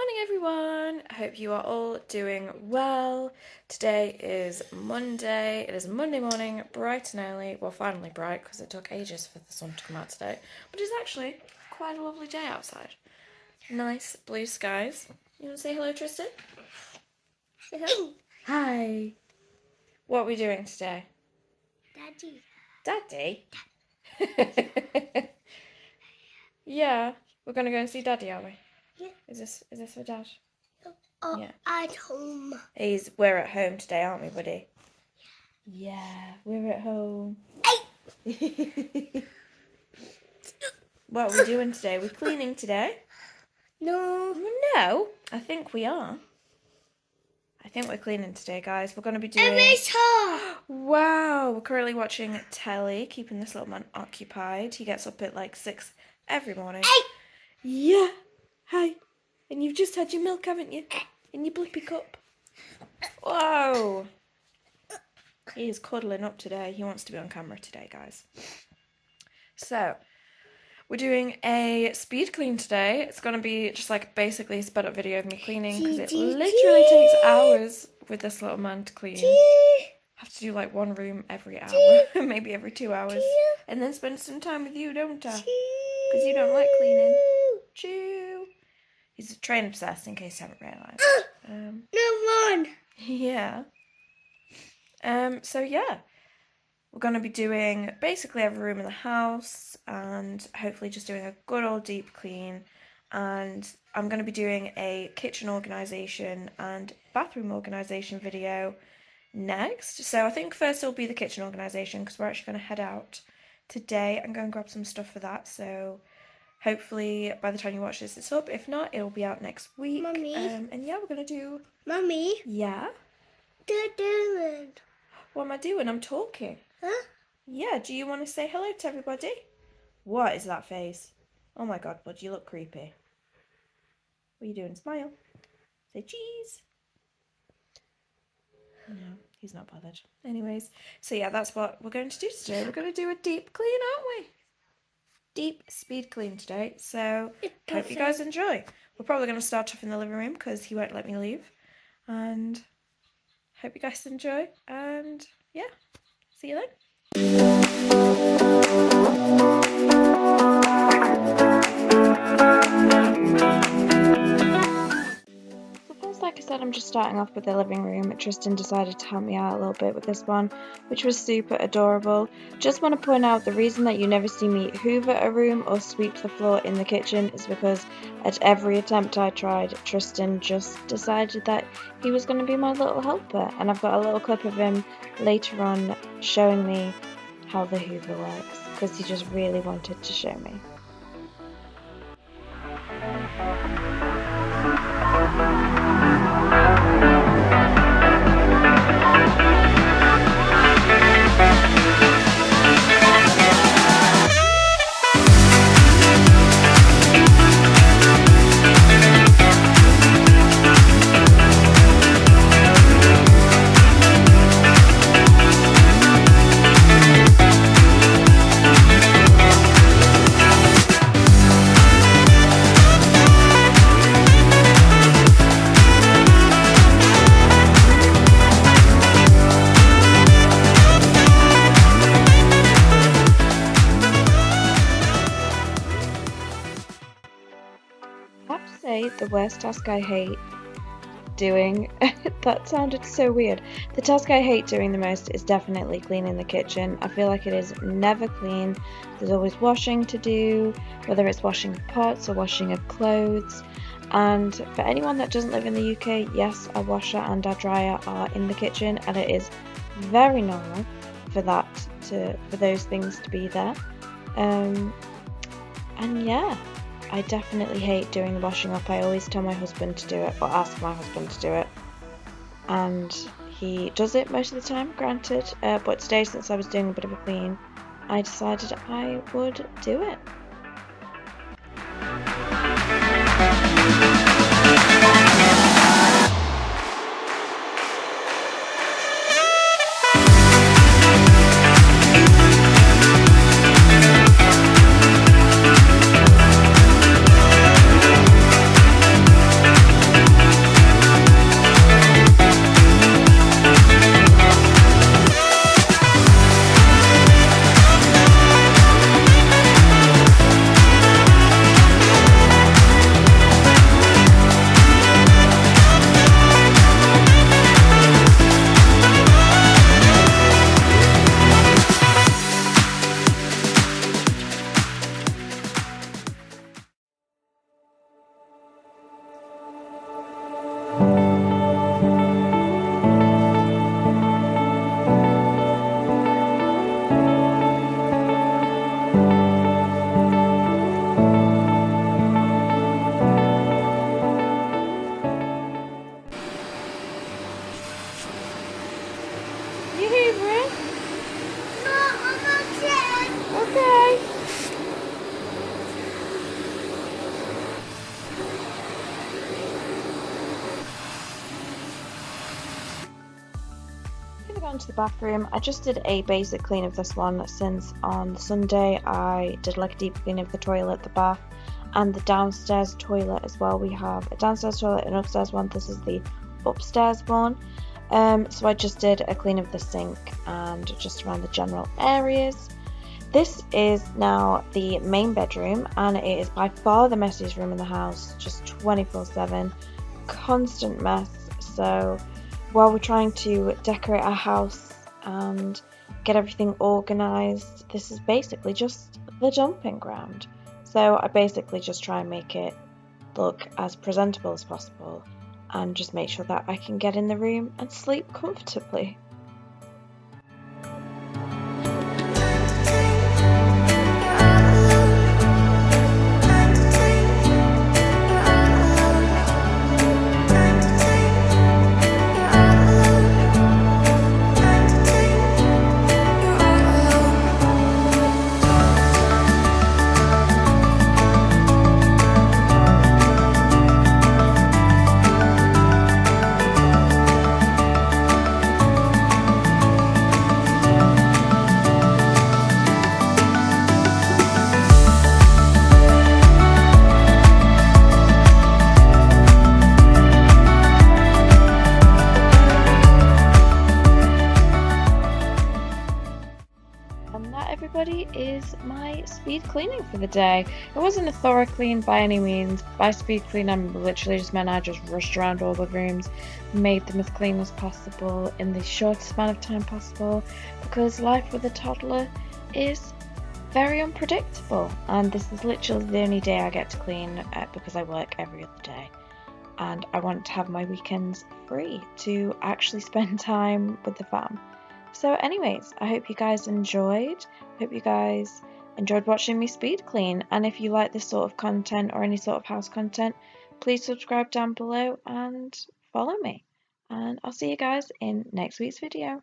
Morning everyone, I hope you are all doing well. Today is Monday, it is Monday morning, bright and early, well finally bright because it took ages for the sun to come out today, but it's actually quite a lovely day outside. Nice blue skies. You want to say hello, Tristan? Say hello. Hi. What are we doing today? Daddy? Yeah, we're going to go and see Daddy, are we? Yeah. Is this for Dad? Yeah. At home. We're at home today, aren't we, buddy? Yeah, we're at home. What are we doing today? We're cleaning today? No. No, I think we are. I think we're cleaning today, guys. We're going to be doing... Wow, we're currently watching telly, keeping this little man occupied. He gets up at like 6 every morning. Yeah. Hi. And you've just had your milk, haven't you? In your blippy cup. Whoa. He is cuddling up today. He wants to be on camera today, guys. So, we're doing a speed clean today. It's going to be just like basically a sped up video of me cleaning because it literally takes hours with this little man to clean. I have to do like one room every hour, maybe every 2 hours. And then spend some time with you, don't I? Because you don't like cleaning. Choo. He's train obsessed, in case you haven't realised. No one. Yeah. So yeah, we're going to be doing basically every room in the house and hopefully just doing a good old deep clean. And I'm going to be doing a kitchen organisation and bathroom organisation video next. So I think first it'll be the kitchen organisation because we're actually going to head out today and go and grab some stuff for that. So hopefully by the time you watch this it's up. If not, it'll be out next week. Mummy. And yeah, we're going to do... Mummy. Yeah? What are you doing? What am I doing? I'm talking. Huh? Yeah, do you want to say hello to everybody? What is that face? Oh my god, bud, you look creepy. What are you doing? Smile. Say cheese. No, he's not bothered. Anyways, so yeah, that's what we're going to do today. We're going to do a deep clean, aren't we? Deep speed clean today. So, hope you guys enjoy. We're probably going to start off in the living room because he won't let me leave. And hope you guys enjoy. And yeah, see you then. Like I said, I'm just starting off with the living room. Tristan decided to help me out a little bit with this one, which was super adorable. Just want to point out the reason that you never see me hoover a room or sweep the floor in the kitchen is because at every attempt I tried, Tristan just decided that he was going to be my little helper, and I've got a little clip of him later on showing me how the hoover works because he just really wanted to show me. The worst task I hate doing, that sounded so weird. The task I hate doing the most is definitely cleaning the kitchen. I feel like it is never clean. There's always washing to do, whether it's washing pots or washing of clothes. And for anyone that doesn't live in the UK, yes, our washer and our dryer are in the kitchen, and it is very normal for those things to be there. And yeah, I definitely hate doing the washing up. I always tell my husband to do it, or ask my husband to do it, and he does it most of the time, granted, but today, since I was doing a bit of a clean, I decided I would do it. on to the bathroom. I just did a basic clean of this one since on Sunday I did like a deep clean of the toilet, the bath, and the downstairs toilet as well. We have a downstairs toilet and an upstairs one. This is the upstairs one. So I just did a clean of the sink and just around the general areas. This is now the main bedroom, and it is by far the messiest room in the house, just 24/7, constant mess. So while we're trying to decorate our house and get everything organised, this is basically just the dumping ground. So I basically just try and make it look as presentable as possible and just make sure that I can get in the room and sleep comfortably. And that, everybody, is my speed cleaning for the day. It wasn't a thorough clean by any means. By speed clean, I'm literally just meant I just rushed around all the rooms, made them as clean as possible in the shortest amount of time possible, because life with a toddler is very unpredictable, and this is literally the only day I get to clean because I work every other day, and I want to have my weekends free to actually spend time with the fam. So anyways, I hope you guys enjoyed. I hope you guys enjoyed watching me speed clean. And if you like this sort of content or any sort of house content, please subscribe down below and follow me. And I'll see you guys in next week's video.